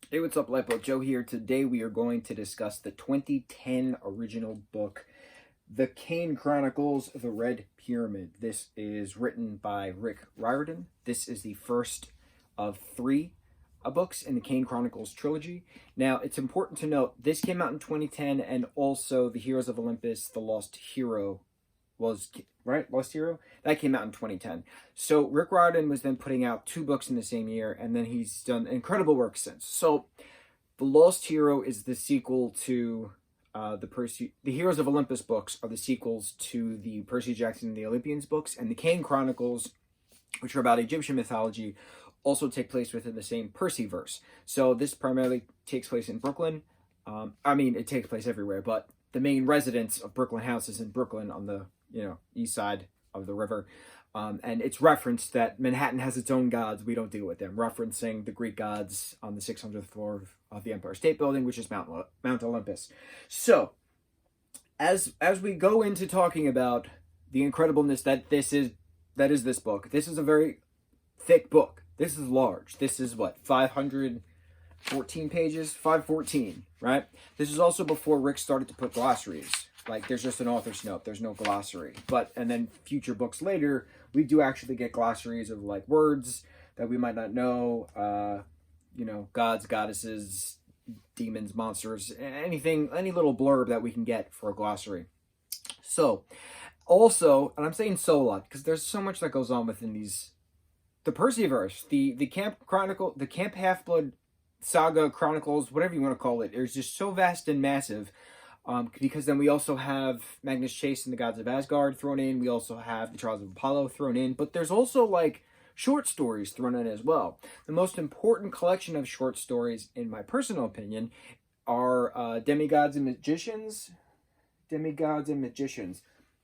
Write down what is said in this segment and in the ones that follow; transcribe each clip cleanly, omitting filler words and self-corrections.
Hey, what's up, lightboltjoe here. Today we are going to discuss the 2010 original book, The Kane Chronicles, The Red Pyramid. This is written by Rick Riordan. This is the first of three books in the Kane Chronicles trilogy. Now, it's important to note, this came out in 2010, and also The Heroes of Olympus, The Lost Hero was, right? Lost Hero? That came out in 2010. So Rick Riordan was then putting out two books in the same year, and then he's done incredible work since. So The Lost Hero is the sequel to the Heroes of Olympus books are the sequels to the Percy Jackson and the Olympians books, and the Kane Chronicles, which are about Egyptian mythology, also take place within the same Percy verse. So this primarily takes place in Brooklyn. It takes place everywhere, but the main residence of Brooklyn House is in Brooklyn on the east side of the river. And it's referenced that Manhattan has its own gods. We don't deal with them, referencing the Greek gods on the 600th floor of the Empire State Building, which is Mount Olympus. So, as we go into talking about the incredibleness that is this book, this is a very thick book. This is large. This is what, 514 pages? 514, right? This is also before Rick started to put glossaries. Like, there's just an author's note. There's no glossary. And then future books later, we do actually get glossaries of, like, words that we might not know. Gods, goddesses, demons, monsters, anything, any little blurb that we can get for a glossary. So, also, and I'm saying so a lot, because there's so much that goes on within the Percyverse, the Camp Chronicle, the Camp Half-Blood Saga Chronicles, whatever you want to call it. It's just so vast and massive. Because then we also have Magnus Chase and the Gods of Asgard thrown in. We also have the Trials of Apollo thrown in. But there's also, like, short stories thrown in as well. The most important collection of short stories, in my personal opinion, are Demigods and Magicians. Demigods and Magicians.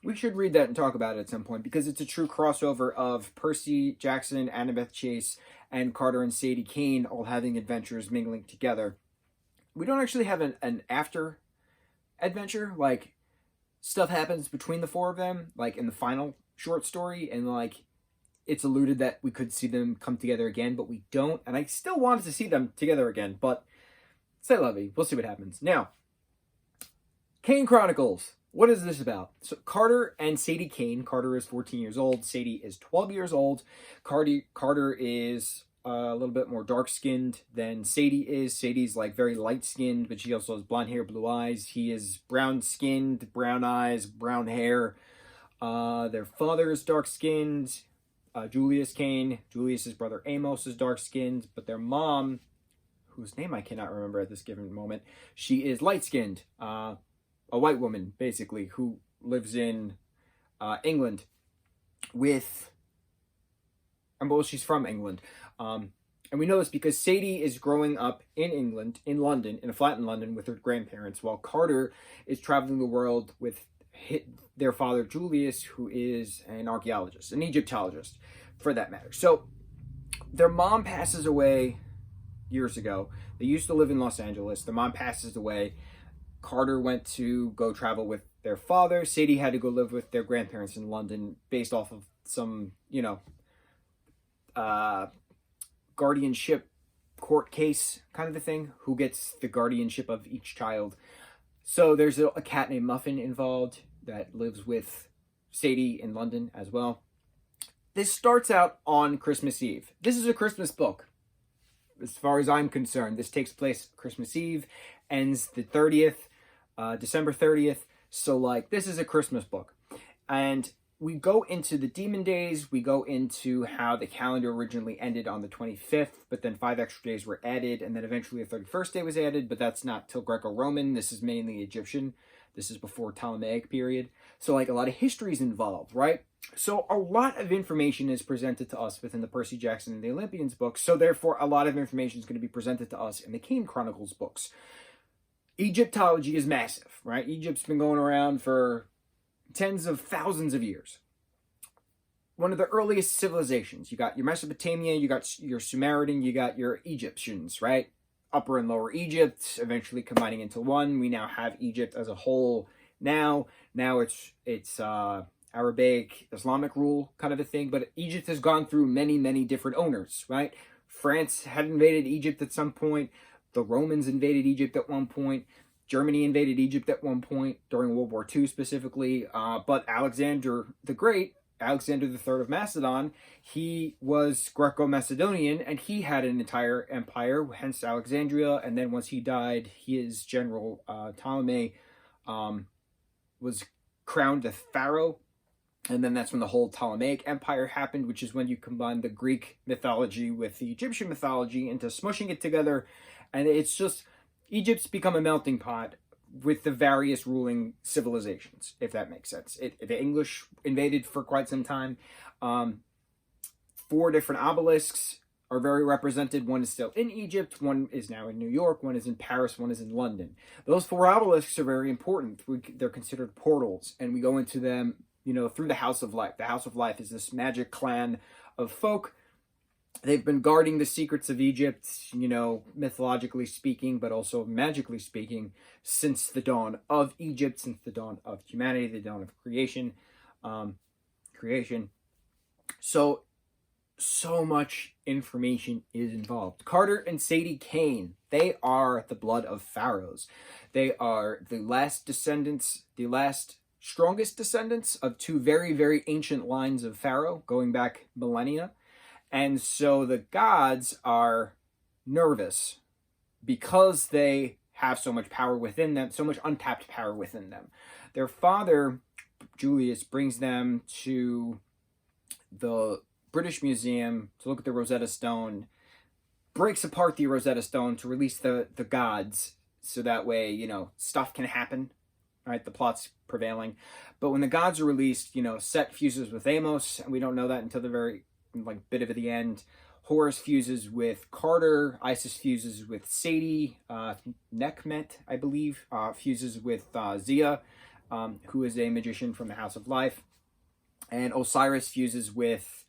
We should read that and talk about it at some point, because it's a true crossover of Percy Jackson, Annabeth Chase, and Carter and Sadie Kane all having adventures mingling together. We don't actually have an after adventure. Like, stuff happens between the four of them, like in the final short story, and like it's alluded that we could see them come together again, but we don't. And I still wanted to see them together again, but c'est la vie. We'll see what happens. Now, Kane Chronicles. What is this about? So Carter and Sadie Kane. Carter is 14 years old. Sadie is 12 years old. Carter is a little bit more dark-skinned than Sadie is. Sadie's like very light-skinned, but she also has blonde hair, blue eyes. He is brown-skinned, brown eyes, brown hair. Their father is dark-skinned, Julius Kane. Julius's brother Amos is dark-skinned, but their mom, whose name I cannot remember at this given moment, she is light-skinned, a white woman, basically, who lives in England she's from England. And we know this because Sadie is growing up in England, in London, in a flat in London with her grandparents, while Carter is traveling the world with their father, Julius, who is an archaeologist, an Egyptologist, for that matter. So their mom passes away years ago. They used to live in Los Angeles. Their mom passes away. Carter went to go travel with their father. Sadie had to go live with their grandparents in London based off of some, guardianship court case kind of a thing. Who gets the guardianship of each child? So there's a cat named Muffin involved that lives with Sadie in London as well. This starts out on Christmas Eve. This is a Christmas book. As far as I'm concerned, this takes place Christmas Eve, ends the 30th, December 30th. So, like, this is a Christmas book. And we go into the demon days. We go into how the calendar originally ended on the 25th, but then 5 extra days were added, and then eventually a 31st day was added, but that's not till Greco-Roman. This is mainly Egyptian. This is before Ptolemaic period. So, like, a lot of history is involved, right? So a lot of information is presented to us within the Percy Jackson and the Olympians books. So therefore, a lot of information is going to be presented to us in the Kane Chronicles books. Egyptology is massive, right? Egypt's been going around for tens of thousands of years. One of the earliest civilizations. You got your Mesopotamia, you got your Sumerian, you got your Egyptians, right? Upper and Lower Egypt, eventually combining into one. We now have Egypt as a whole now. Now it's Arabic, Islamic rule kind of a thing, but Egypt has gone through many, many different owners, right? France had invaded Egypt at some point. The Romans invaded Egypt at one point. Germany invaded Egypt at one point during World War II specifically. But Alexander the Great, Alexander III of Macedon, he was Greco-Macedonian, and he had an entire empire, hence Alexandria. And then once he died, his general Ptolemy was crowned a pharaoh. And then that's when the whole Ptolemaic Empire happened, which is when you combine the Greek mythology with the Egyptian mythology into smushing it together. And it's just, Egypt's become a melting pot with the various ruling civilizations, if that makes sense. The English invaded for quite some time. 4 different obelisks are very represented. One is still in Egypt, one is now in New York, one is in Paris, one is in London. Those 4 obelisks are very important. They're considered portals, and we go into them, you know, through the House of Life. The House of Life is this magic clan of folk. They've been guarding the secrets of Egypt, you know, mythologically speaking, but also magically speaking, since the dawn of Egypt, since the dawn of humanity, the dawn of creation. So much information is involved. Carter and Sadie Kane, they are the blood of pharaohs. They are the last descendants, the last strongest descendants of 2 very, very ancient lines of pharaoh going back millennia. And so the gods are nervous because they have so much power within them, so much untapped power within them. Their father, Julius, brings them to the British Museum to look at the Rosetta Stone, breaks apart the Rosetta Stone to release the gods, so that way, you know, stuff can happen. Right, the plot's prevailing. But when the gods are released, you know, Set fuses with Amos, and we don't know that until the very, like, bit of the end. Horus fuses with Carter. Isis fuses with Sadie. Nekhmet, I believe, fuses with Zia, who is a magician from the House of Life. And Osiris fuses with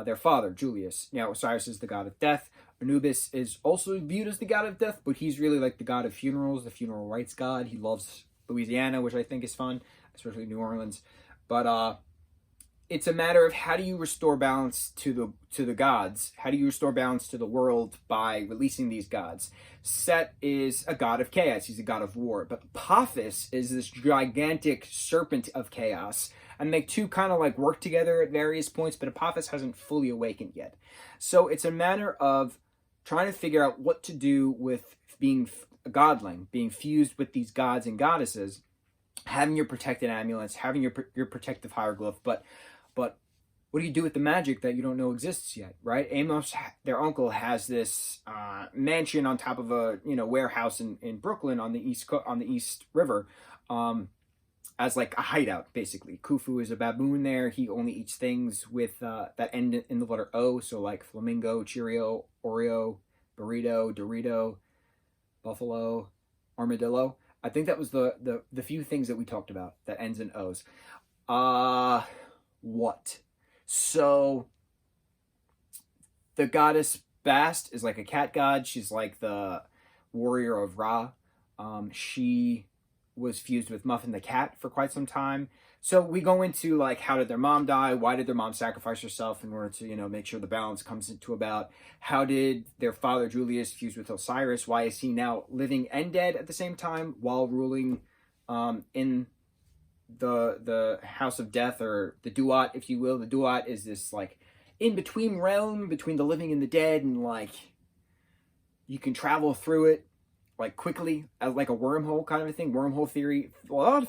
their father, Julius. Now, Osiris is the god of death. Anubis is also viewed as the god of death, but he's really like the god of funerals, the funeral rites god. He loves Louisiana, which I think is fun, especially New Orleans. But it's a matter of how do you restore balance to the gods? How do you restore balance to the world by releasing these gods? Set is a god of chaos. He's a god of war. But Apophis is this gigantic serpent of chaos. And they 2 kind of like work together at various points, but Apophis hasn't fully awakened yet. So it's a matter of trying to figure out what to do with being a godling, being fused with these gods and goddesses, having your protected amulets, having your protective hieroglyph, but what do you do with the magic that you don't know exists yet, right? Amos, their uncle, has this mansion on top of a, you know, warehouse in Brooklyn on the East River, as like a hideout, basically. Khufu is a baboon there. He only eats things with that end in the letter O, so like flamingo, Cheerio, Oreo, burrito, Dorito, buffalo, armadillo. I think that was the few things that we talked about that ends in O's. What? So the goddess Bast is like a cat god. She's like the warrior of Ra. She was fused with Muffin the cat for quite some time. So we go into like, how did their mom die? Why did their mom sacrifice herself in order to, you know, make sure the balance comes into about? How did their father Julius fuse with Osiris? Why is he now living and dead at the same time while ruling in the House of Death, or the Duat, if you will? The Duat is this like in-between realm between the living and the dead, and like you can travel through it like quickly as like a wormhole kind of a thing. Wormhole theory. A lot of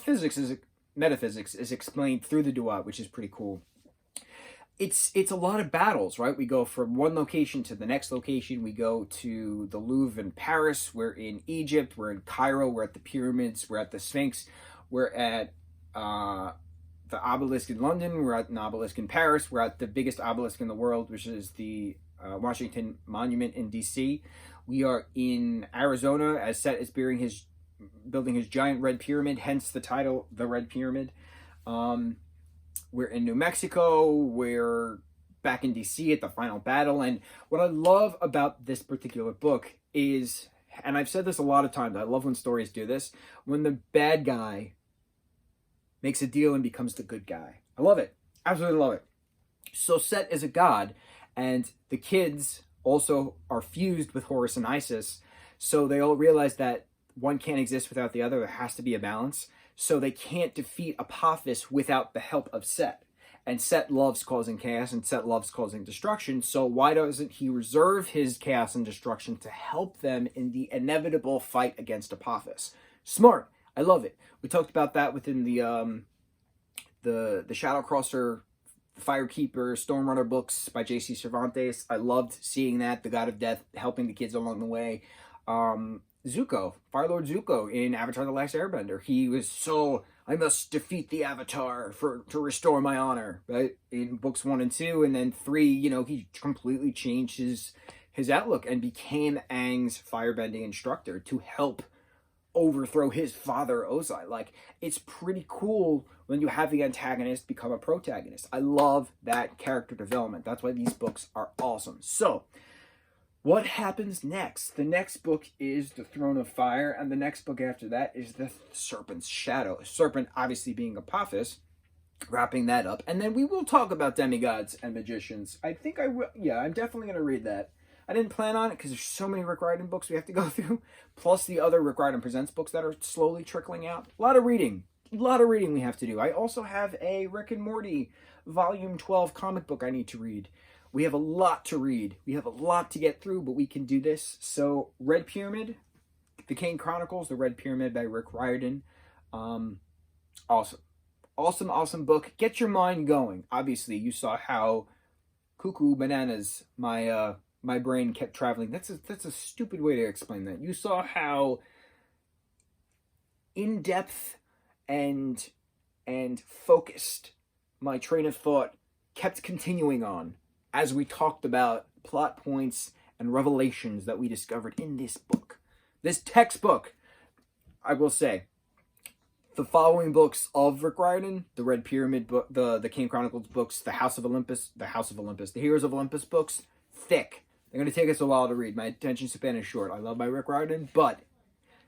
metaphysics is explained through the Duat, which is pretty cool. It's a lot of battles, right? We go from one location to the next location. We go to the Louvre in Paris. We're in Egypt. We're in Cairo. We're at the pyramids. We're at the Sphinx. We're at the obelisk in London. We're at an obelisk in Paris. We're at the biggest obelisk in the world, which is the Washington Monument in DC. We are in Arizona, as Set is building his giant red pyramid, hence the title, The Red Pyramid. We're in New Mexico. We're back in DC at the final battle. And what I love about this particular book is, and I've said this a lot of times, I love when stories do this, when the bad guy makes a deal and becomes the good guy. I love it. Absolutely love it. So Set is a god, and the kids also are fused with Horus and Isis. So they all realize that one can't exist without the other. There has to be a balance. So they can't defeat Apophis without the help of Set. And Set loves causing chaos, and Set loves causing destruction. So why doesn't he reserve his chaos and destruction to help them in the inevitable fight against Apophis? Smart. I love it. We talked about that within the Shadowcrosser, Firekeeper, Stormrunner books by J.C. Cervantes. I loved seeing that. The God of Death helping the kids along the way. Zuko, Firelord Zuko in Avatar The Last Airbender. He was so, I must defeat the Avatar to restore my honor, right? In books 1 and 2, and then 3, you know, he completely changed his outlook and became Aang's firebending instructor to help overthrow his father Ozai. Like, it's pretty cool when you have the antagonist become a protagonist. I love that character development. That's why these books are awesome. So, what happens next? The next book is The Throne of Fire, and the next book after that is The Serpent's Shadow. Serpent obviously being Apophis, wrapping that up. And then we will talk about demigods and magicians. I think I will. Yeah, I'm definitely going to read that. I didn't plan on it because there's so many Rick Riordan books we have to go through, plus the other Rick Riordan Presents books that are slowly trickling out. A lot of reading we have to do. I also have a Rick and Morty Volume 12 comic book I need to read. We have a lot to read. We have a lot to get through, but we can do this. So, Red Pyramid, The Kane Chronicles, The Red Pyramid by Rick Riordan. Awesome. Awesome book. Get your mind going. Obviously, you saw how cuckoo bananas my brain kept traveling. That's a stupid way to explain that. You saw how in-depth and focused my train of thought kept continuing on as we talked about plot points and revelations that we discovered in this book. This textbook, I will say, the following books of Rick Riordan, the Red Pyramid book, the Kane Chronicles books, the Heroes of Olympus books, thick. They're going to take us a while to read. My attention span is short. I love my Rick Riordan, but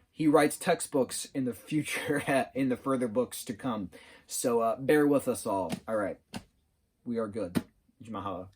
he writes textbooks in the future, in the further books to come. So bear with us all. All right. We are good. Mahalo.